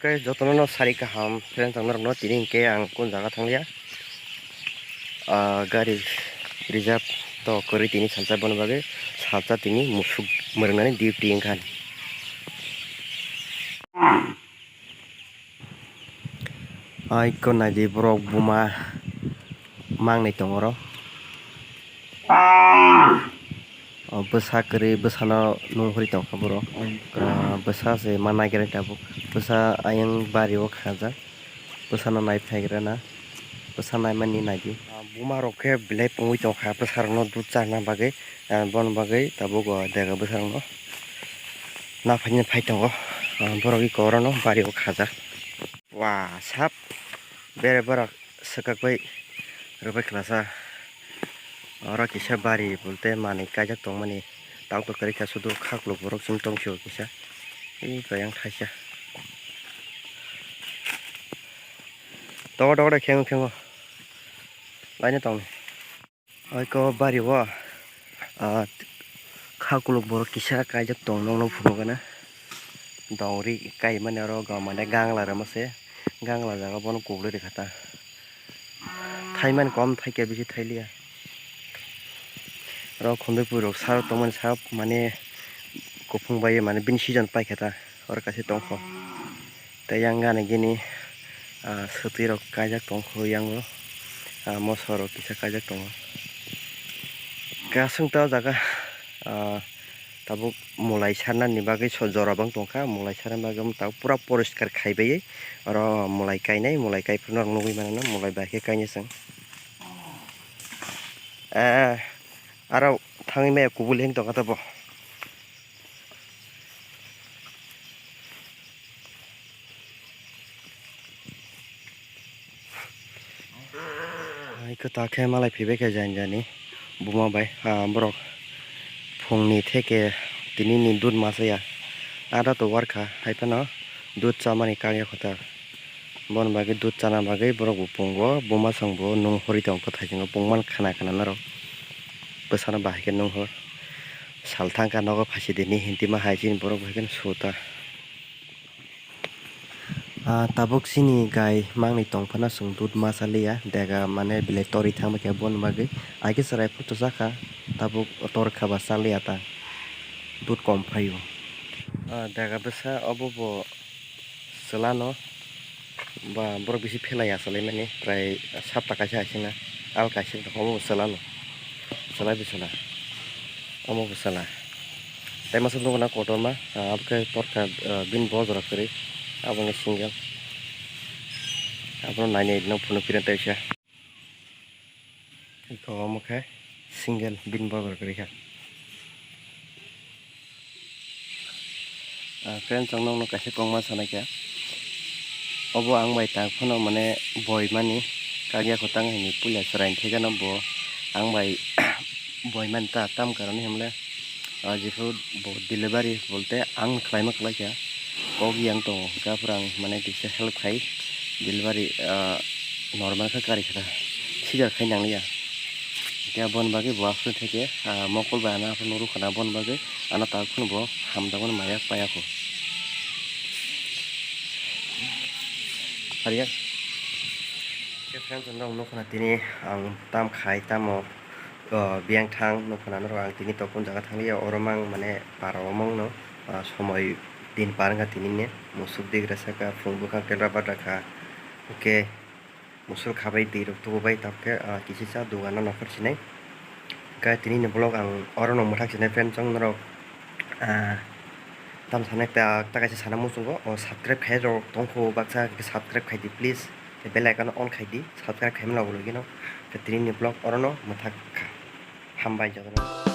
Oke, jotono sari kaham, friend tangnar no tiring ke angkun jaga thanglia. Gari reserve to kori tini salsa bon bage, salsa tini musuk merenani duty engkan. Ikon naji borok buma mang ni tongoro. Besa keri besa no nungkuri tong kaburo. Besa se mana kira tabu. Besa ayang bari o khaja. Besa no naik phagira na. Besa naik mani naji. Buma roke belai pungui tong kha besa no duca na bagai. Bon bagai tabu go daga besa no. Na phanya phai tongo. Boroki koro no bari o khaja. Wah, sap. Bere borak sekak bai. Rupai kelasa. Orang kisah bari bolte mani kajak tong mani tahu to kari kasu tu khak lo borok sim tong sio kisah ini bayang khaisa to do kengo lainnya tong oi ko bari wa khak lo borok kisah kajak tong nong phuno kana dauri kai mane ro ga mane gangla ra mase gangla jaga bon kuble de khata thaiman kom thaike bisi thailia ro khonde purok sar toman sap mane kopung baye mane bin season pai khata or kase tongkho tayang gane gini setirok kajak tongkho yang mosoro kisa kajak tongkho kasung ta jaga tabuk mulai sarnan ni bagai sojora bang tongkha mulai saran bagam ta pura poriskar khaibai ro mulai kainai mulai kai phunor nugui manana mulai baike kaini sang Arau tangi me kubul heng tong kata bo. Ikut tak malai pibe ke janjani buma bai borok phungni theke tini ni dud masaya ada to warkha haipano dud chamani kangya khota bon bagi dud chana bagi borok bupunggo buma sangbo nung hori tong ko thajingo pungman khana naro besana bahike nung hor salthang ka nogo phasi dini hintima haijin borok bahiken suta tabuk sini gai mangni tongphana sung dud masalia daga mane bile tori thama ke bon bagi age sarai photo jaka tabuk tor khaba salia ta dud kom phayo daga besa obobo selano ba borok bisi phelaya salai mane prai 7 taka sa asina al kaisi omo selano selai bisala omo bisala tai masuk nungna kotorma abke torka bin bozora kari abang single abang nanya nang puno piran taisha iko omoke single bin bozora kari ka friend chang nang kaise kongma sanai ka obo ang bai tang phono mane boy mani kagya khotang ni puля srain thega no bo ang bai boy man ta tam karone hemle jifu bo delivery bolte ang khlaima khlaiya kogi yang to gaprang mane dise help khai delivery normal kha kari kha sigar khai nang ya kya bon bagi boafru theke mokol ba na nuru khana bon bagi ana ta khun bo hamdagon mayak paya ko hariya ke friend nong no khana tini ang tam khai tamo biang thang no khana no ang tini topun jaga thanglia oromang mane parawamong no সময় din paranga tinine musuk digra saka phungbuka kelra badaka oke musul khabai dirok tu bai tapke kisi sa dugana nokar sinai ka tinine blog ang orono muthak sinai friend chong noro tam sanai ta kaisa sana musungo subscribe khai ro tongkho baksa subscribe khai di please bell icon on khai di subscribe khai mna bologi no tinine blog orono muthak hambai jagana